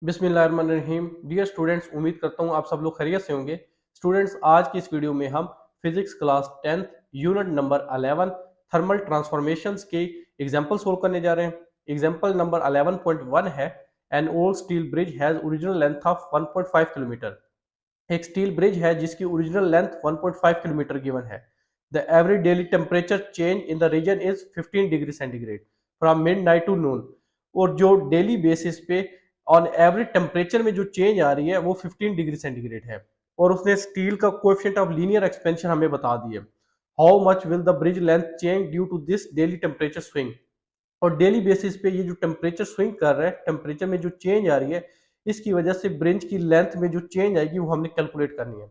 बिस्मिल्लाहिर्रहमानिर्रहीम। Dear students, उम्मीद करता हूँ आप सब लोग खैरियत से होंगे। स्टूडेंट्स, आज की इस वीडियो में हम physics class 10th unit number 11 thermal transformations के एग्जांपल सोल्व करने जा रहे हैं। एग्जांपल नंबर 11.1 है, an old steel bridge has original length of 1.5 kilometre. एक स्टील ब्रिज है जिसकी ओरिजिनल लेंथ 1.5 किलोमीटर गिवन है। The average daily temperature change in the region is 15 degree centigrade from midnight to noon. और जो daily basis पे on average temperature में जो change आ रही है वो 15 डिग्री सेंटीग्रेड है। और उसने स्टील का कोएफिशिएंट ऑफ लीनियर एक्सपेंशन हमें बता दिया। How much will the bridge length change due to this daily temperature swing. और डेली बेसिस पे ये जो टेम्परेचर स्विंग कर रहा है, टेम्परेचर में जो चेंज आ रही है, इसकी वजह से ब्रिज की लेंथ में जो चेंज आएगी वो हमने कैलकुलेट करनी है।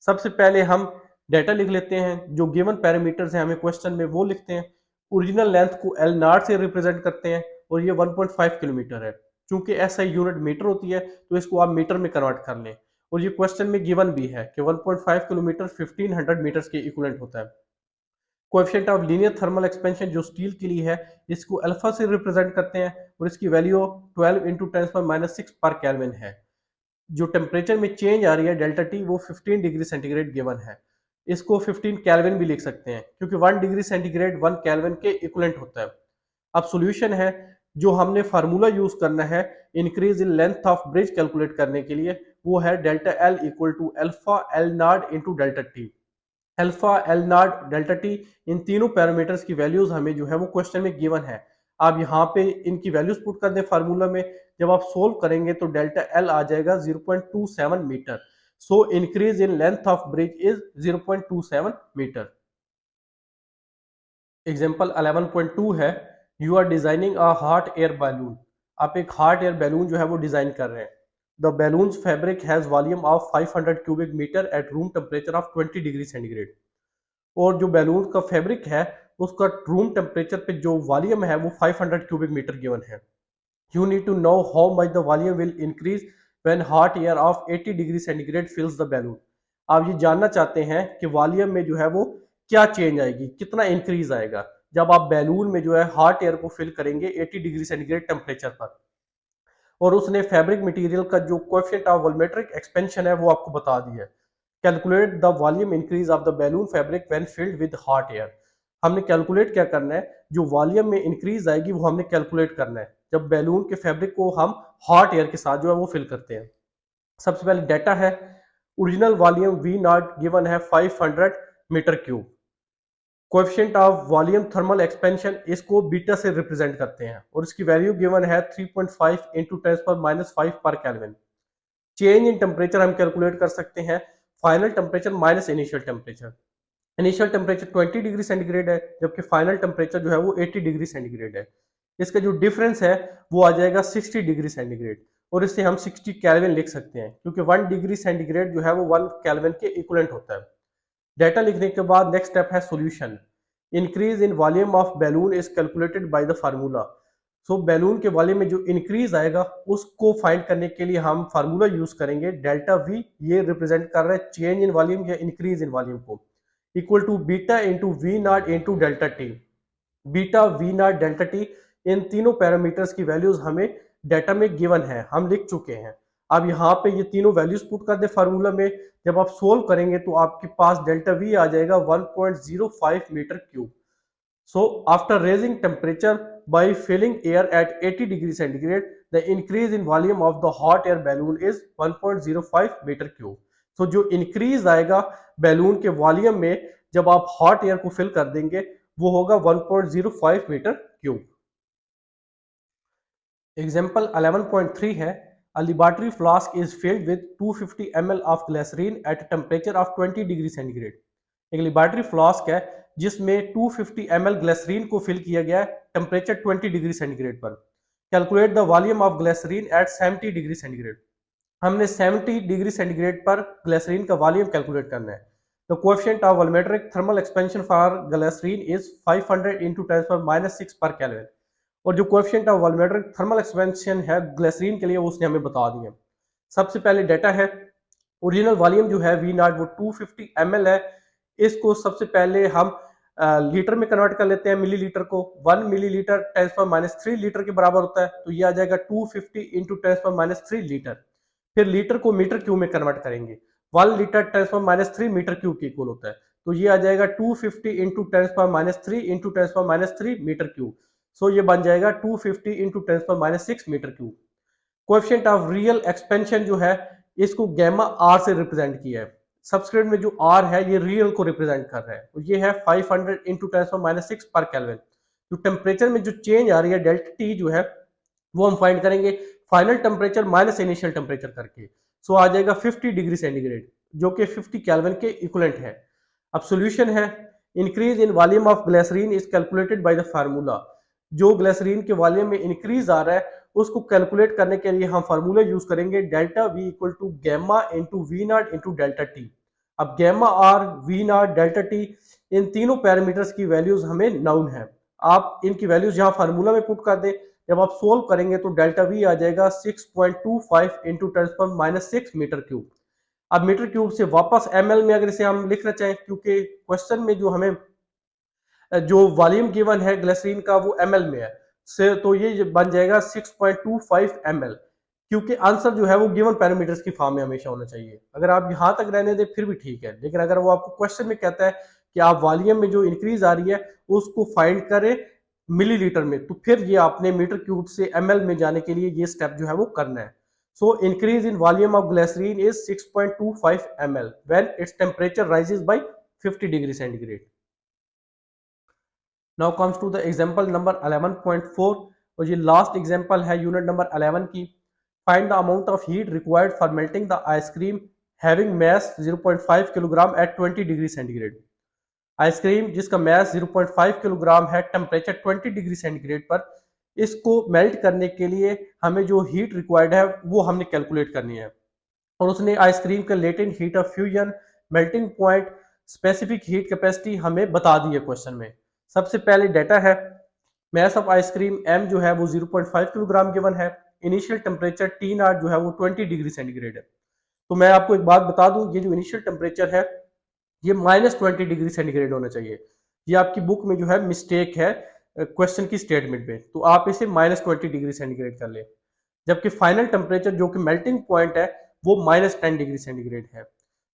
सबसे पहले हम डाटा लिख लेते हैं। जो गिवन पैरामीटर्स हैं हमें क्वेश्चन में वो लिखते हैं। ओरिजिनल लेंथ को एल नॉट से रिप्रेजेंट करते हैं और ये 1.5 किलोमीटर है। चूंकि ऐसा यूनिट मीटर होती है तो इसको आप मीटर में कन्वर्ट कर लें। और ये क्वेश्चन में गिवन भी है कि 1.5 किलोमीटर 1500 मीटर्स के इक्विवेलेंट होता है। Coefficient of linear thermal expansion जो स्टील के लिए है, इसको अल्फा से रिप्रेजेंट करते हैं और इसकी वैल्यू 12 इंटू 10⁻⁶ पर केल्विन है। जो टेम्परेचर में चेंज आ रही है डेल्टा टी, वो 15 डिग्री सेंटीग्रेड गिवन है। इसको 15 केल्विन भी लिख सकते हैं क्योंकि 1 डिग्री सेंटीग्रेड 1 केल्विन के इक्विवेलेंट होता है। अब सॉल्यूशन है, जो हमने फार्मूला यूज करना है increase in length of bridge calculate करने के लिए, वो है delta L equal to alpha L naught into delta T. Alpha L naught delta T, इन तीनों पैरामीटर्स की वैल्यूज हमें जो है वो क्वेश्चन में गिवन है। आप यहाँ पे इनकी वैल्यूज पुट कर दें फार्मूला में। जब आप सोल्व करेंगे तो डेल्टा एल आ जाएगा 0.27 metre. So increase in length of bridge is 0.27 metre. Example 11.2 है, you are designing a hot air balloon. आप एक हॉट एयर बैलून जो है वो डिजाइन कर रहे हैं। The balloon fabric has volume of 500 cubic metre at room temperature of 20 degree centigrade. और जो बैलून का फैब्रिक है उसका रूम टेम्परेचर पे जो वॉल्यूम है वो 500 क्यूबिक मीटर गिवन है। You need to know how much the volume will increase when hot air of 80 degree centigrade fills the balloon. आप ये जानना चाहते हैं कि वॉल्यूम में जो है वो क्या चेंज आएगी, कितना इंक्रीज आएगा जब आप बैलून में जो है हॉट एयर को फिल करेंगे 80 डिग्री सेंटीग्रेड टेम्परेचर पर। और उसने फैब्रिक मटेरियल का जो कोएफिशिएंट ऑफ वॉल्यूमेट्रिक एक्सपेंशन है वो आपको बता दिया है। Calculate the volume increase of the balloon fabric when filled with hot air. हमने कैलकुलेट क्या करना है, जो वॉल्यूम में इंक्रीज आएगी वो हमने कैलकुलेट करना है जब बैलून के फैब्रिक को हम हॉट एयर के साथ जो है वो फिल करते हैं। सबसे पहले डाटा है, original volume V naught given है 500 metre cube. Coefficient of volume thermal expansion इसको बीटा से रिप्रेजेंट करते हैं और इसकी वैल्यू गिवन है 3.5 इंटू 10⁻⁵ पर केल्विन। चेंज इन टेम्परेचर हम कैलकुलेट कर सकते हैं, final temperature minus initial temperature. Initial temperature 20 degree centigrade है जबकि फाइनल टेम्परेचर जो है वो 80 डिग्री सेंटीग्रेड है। इसका जो डिफरेंस है वो आ जाएगा 60 डिग्री सेंटीग्रेड। और इससे हम 60 केल्विन लिख सकते हैं क्योंकि 1 डिग्री सेंटीग्रेड जो है वो 1 केल्विन के इक्विवेलेंट होता है। डाटा लिखने के बाद नेक्स्ट स्टेप है solution. Increase in volume of balloon is calculated by the formula. So balloon के वॉल्यूम में जो इंक्रीज आएगा उसको फाइंड करने के लिए हम फार्मूला यूज करेंगे डेल्टा वी। ये रिप्रेजेंट कर रहा है चेंज इन वॉल्यूम या इंक्रीज इन वॉल्यूम को, equal to beta into V naught into delta T. Beta V naught delta T, इन तीनों पैरामीटर्स की वैल्यूज हमें डाटा में गिवन है, हम लिख चुके हैं। अब यहाँ पे ये तीनों वैल्यूज पुट कर दे फार्मूला में। जब आप सोल्व करेंगे तो आपके पास डेल्टा वी आ जाएगा 1.05 metre cube. So after raising temperature by filling air at 80 degree centigrade, the increase in volume of the hot air balloon is 1.05 metre cube. So जो increase आएगा बैलून के वॉल्यूम में जब आप हॉट एयर को fill कर देंगे वो होगा 1.05 मीटर क्यूब। एग्जाम्पल 11.3 है, a laboratory flask is filled with 250 ml of glycerine at a temperature of 20 degree centigrade. एक लेबोरेटरी फ्लास्क है जिसमें 250 ml ग्लिसरीन को फिल किया गया है टेम्परेचर 20 डिग्री सेंटीग्रेड पर। Calculate the volume of glycerine at 70 degree centigrade. हमने 70 degree centigrade पर ग्लिसरीन का वॉल्यूम कैलकुलेट करना है। The coefficient of volumetric thermal expansion for glycerine is 500 into 10⁻⁶ per kelvin. और जो coefficient of volumetric thermal expansion है glycerine के लिए वो उसने हमें बता दिया। सबसे पहले डाटा है, ओरिजिनल वॉल्यूम जो है वी नॉट वो 250 ml है। इसको सबसे पहले हम लीटर में कन्वर्ट कर लेते हैं मिलीलीटर को, 1 मिलीलीटर 10⁻³ लीटर के बराबर होता है, तो ये आ जाएगा 250 इंटू 10⁻³ लीटर। फिर लीटर को मीटर क्यूब में कन्वर्ट करेंगे, 1 लीटर 10⁻³ मीटर क्यूब के इक्वल होता है, तो ये आ जाएगा 250 into 10⁻³ into 10⁻³ metre cube. So ये बन जाएगा 250 into 10⁻6 metre cube. Coefficient of real expansion जो है इसको गैमा आर से रिप्रेजेंट किया है। सबस्क्रिप्ट में जो आर है ये रियल को रिप्रेजेंट कर रहा है, और ये है 500 इंटू 10⁻6 पर केल्विन। जो टेम्परेचर में जो चेंज आ रही है डेल्टा टी जो है वो हम फाइंड करेंगे final temperature minus initial temperature करके। सो आ जाएगा 50 डिग्री सेंटीग्रेड जो कि 50 केल्विन के इक्विवेलेंट है। अब सॉल्यूशन है, increase in volume of glycerine is calculated by the formula. जो ग्लिसरीन के वॉल्यूम में इंक्रीज आ रहा है उसको कैलकुलेट करने के लिए हम फार्मूला यूज करेंगे delta V equal to gamma into V naught into delta T. अब gamma R, V naught, delta T, इन तीनों पैरामीटर्स की वैल्यूज हमें नाउन है। आप इनकी वैल्यूज यहाँ फार्मूला में पुट कर दें, जब आप सोल्व करेंगे तो डेल्टा वी आ जाएगा 6.25 इंटू 10⁻6 मीटर क्यूब। अब मीटर क्यूब से वापस ml में अगर इसे हम लिखना चाहें, क्योंकि क्वेश्चन में जो हमें जो वॉल्यूम गिवन है ग्लिसरीन का वो ml में है, से तो ये बन जाएगा 6.25 ml, क्योंकि आंसर जो है वो गिवन पैरामीटर्स की फॉर्म में हमेशा होना चाहिए। अगर आप यहां तक रहने दें फिर भी ठीक है, लेकिन अगर वो आपको क्वेश्चन में कहता है कि आप वॉल्यूम में जो इंक्रीज आ रही है उसको फाइंड करें मिलीलीटर में, तो फिर ये आपने मीटर क्यूब से ml में जाने के लिए ये स्टेप जो है वो करना है। So increase in volume of glycerine is 6.25 ml when its temperature rises by 50 degree centigrade. Now comes to the example number 11.4, और ये लास्ट एग्जांपल है यूनिट नंबर 11 की। Find the amount of heat required for melting the ice cream having mass 0.5 kilogram at 20 degree centigrade. Ice cream जिसका mass 0.5 kilogram है temperature 20 degree centigrade पर, इसको melt करने के लिए हमें जो हीट रिक्वायर्ड है वो हमने कैलकुलेट करनी है। और उसने आइसक्रीम का latent heat of fusion, melting point, specific heat capacity हमें बता दी है क्वेश्चन में। सबसे पहले डाटा है, मास ऑफ आइसक्रीम m जो है वो 0.5 किलोग्राम गिवन है, इनिशियल टेम्परेचर T नॉट जो है वो 20 डिग्री सेंटीग्रेड है। तो मैं आपको एक बात बता दूं, ये जो इनिशियल टेम्परेचर है ये -20 डिग्री सेंटीग्रेड होना चाहिए। ये आपकी बुक में जो है मिस्टेक है क्वेश्चन की स्टेटमेंट में, तो आप इसे -20 डिग्री सेंटीग्रेड कर ले। जबकि फाइनल टेम्परेचर जो कि मेल्टिंग पॉइंट है वो -10 डिग्री सेंटीग्रेड है।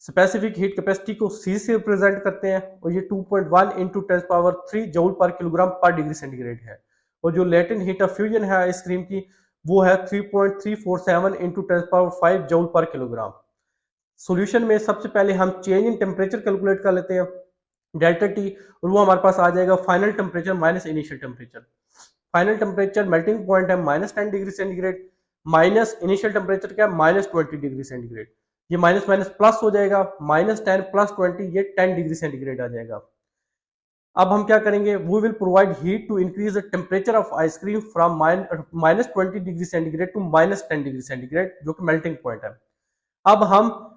स्पेसिफिक हीट कैपेसिटी को C से रिप्रेजेंट करते हैं, और ये 2.1 इंटू 10⁻³ जूल पर किलोग्राम पर डिग्री सेंटीग्रेड है। और जो लेटेंट हीट ऑफ फ्यूजन है आइसक्रीम की वो है 3.347 इंटू 10⁵ जूल पर किलोग्राम। सॉल्यूशन में सबसे पहले हम चेंज इन टेम्परेचर कैलकुलेट कर लेते हैं डेल्टा टी, और वो हमारे पास आ जाएगा final temperature minus initial temperature. Final temperature melting point है -10 degree centigrade, minus initial temperature क्या है -20 डिग्री सेंटीग्रेड। ये माइनस माइनस प्लस हो जाएगा, -10 + 20 ये 10 डिग्री सेंटीग्रेड आ जाएगा। अब हम क्या करेंगे, we will provide heat to increase the temperature of ice cream from -20 degree centigrade to -10 degree centigrade जो कि मेल्टिंग पॉइंट है। अब हम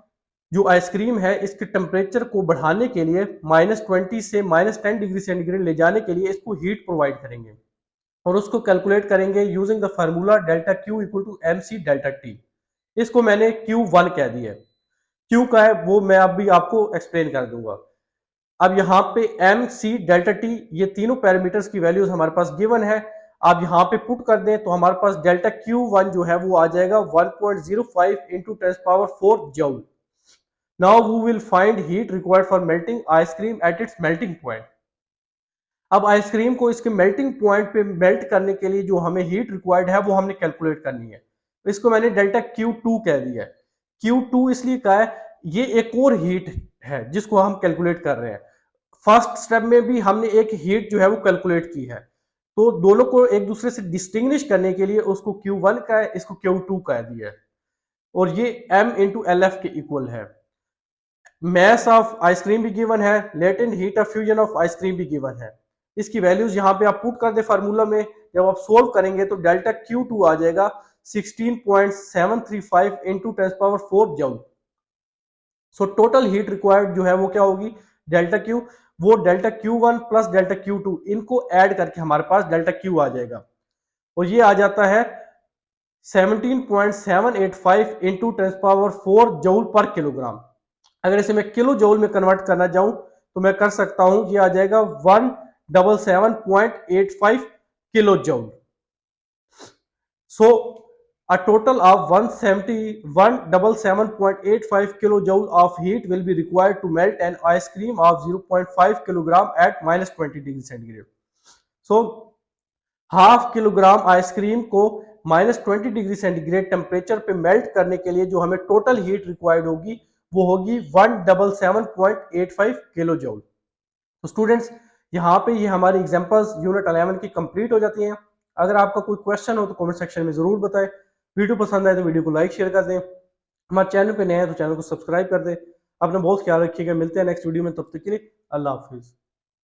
जो आइसक्रीम है इसके टेम्परेचर को बढ़ाने के लिए -20 से -10 डिग्री सेंटीग्रेड ले जाने के लिए इसको हीट प्रोवाइड करेंगे, और उसको कैलकुलेट करेंगे using the formula delta Q equal to MC delta T. इसको मैंने Q1 कह दिया है, क्यू का है वो मैं अभी आपको एक्सप्लेन कर दूंगा। अब यहाँ पे MC डेल्टा टी ये तीनों पैरामीटर्स की वैल्यूज हमारे पास गिवन है, आप यहाँ पे पुट कर दें तो हमारे पास डेल्टा Q1 जो है वो आ जाएगा 1.05 इंटू 10⁴ joule. Now we will find heat required for melting ice cream at its melting point. अब आइसक्रीम को इसके मेल्टिंग पॉइंट पे मेल्ट करने के लिए जो हमें हीट रिक्वायर्ड है वो हमने कैलकुलेट करनी है। तो इसको मैंने डेल्टा Q2 कह दिया है। Q2 इसलिए कहा है, ये एक और हीट है जिसको हम कैलकुलेट कर रहे हैं। फर्स्ट स्टेप में भी हमने एक हीट जो है वो कैलकुलेट की है, तो दोनों को एक दूसरे से डिस्टिंग्विश करने के लिए उसको Q1 का है, इसको Q2 कह दिया है, और ये M इंटू LF के इक्वल है। मास ऑफ आइसक्रीम भी गिवन है, latent heat of fusion of ice cream भी गिवन है। इसकी वैल्यूज यहाँ पे आप पुट कर दे फार्मूला में, जब आप सोल्व करेंगे तो डेल्टा Q2 आ जाएगा 16.735 into 10⁴ joule. So total heat required जो है वो क्या होगी, डेल्टा Q, वो delta Q1 plus delta Q2 इनको ऐड करके हमारे पास डेल्टा Q आ जाएगा, और ये आ जाता है 17.785 इंटू 10⁴ जूल पर किलोग्राम। अगर इसे मैं किलो जूल में कन्वर्ट करना चाहूं तो मैं कर सकता हूं कि आ जाएगा 177.85 kilo joule. So a total of 177.85 kilojoule of heat will be required to melt an ice cream of 0.5 kilogram at minus 20 degree centigrade. So half kilogram ice cream को -20 डिग्री सेंटीग्रेड टेम्परेचर पे मेल्ट करने के लिए जो हमें total heat required होगी वो होगी 177.85 किलो जूल। तो स्टूडेंट्स यहाँ पे ये हमारी एग्जांपल्स यूनिट 11 की कंप्लीट हो जाती हैं। अगर आपका कोई क्वेश्चन हो तो कमेंट सेक्शन में जरूर बताएं। वीडियो पसंद आए तो वीडियो को लाइक शेयर कर दें। हमारे चैनल पे नए हैं तो चैनल को सब्सक्राइब कर दें। अपना बहुत ख्याल रखिएगा। मिलते हैं नेक्स्ट वीडियो में, तब तक के लिए अल्लाह हाफिज।